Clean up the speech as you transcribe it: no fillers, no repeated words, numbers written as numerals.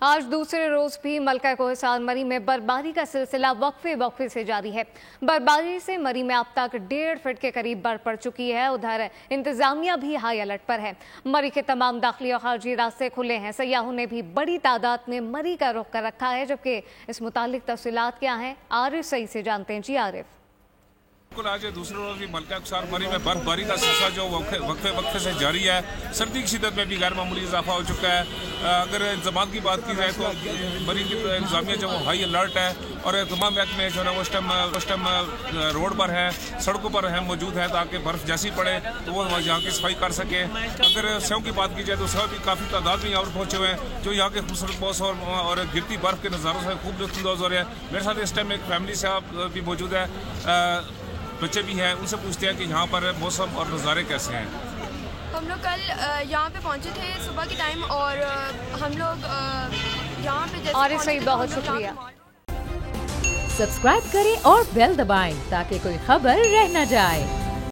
आज दूसरे रोज भी मलका कोहिस्तान मरी में बर्फबारी का सिलसिला वक्फे से जारी है। बर्फबारी से मरी में अब तक 1.5 फीट के करीब बर्फ पड़ चुकी है। उधर इंतजामिया भी हाई अलर्ट पर है। मरी के तमाम दाखिली और खारजी रास्ते खुले हैं। सयाहों ने भी बड़ी तादाद में मरी का रुख कर रखा है। जबकि इस मुतालिक तफसीलात क्या हैं, आरिफ सही से जानते हैं। जी आरिफ। आज दूसरे रोज भी मलका कोहिस्तान मरी में बर्फबारी का सिलसिला जो वक्फे से जारी है। सर्दी की शिदत में भी गैर मामूली इजाफा हो चुका है। अगर इंतजाम की बात की जाए तो मरी की इंतजामिया जो हाई अलर्ट है और तमाम महकमे जो है वो उस टाइम रोड पर है, सड़कों पर है मौजूद है ताकि बर्फ जैसी पड़े तो वो यहाँ की सफाई कर सके। अगर सेव की बात की जाए तो सेव भी काफ़ी तादाद में यहाँ पर पहुँचे हुए हैं जो यहाँ के खूबसूरत मौसम और गिरती बर्फ के नज़ारों से खूब लुत्फानंदोज़ हो रहे हैं। मेरे साथ इस टाइम एक फैमिली साहब भी मौजूद है, बच्चे भी हैं, उनसे पूछते हैं कि यहाँ पर मौसम और नज़ारे कैसे हैं। हम लोग कल यहाँ पे पहुँचे थे सुबह के टाइम और हम लोग यहाँ पे और सही बहुत शुक्रिया। सब्सक्राइब करें और बेल दबाएं ताकि कोई खबर रह न जाए।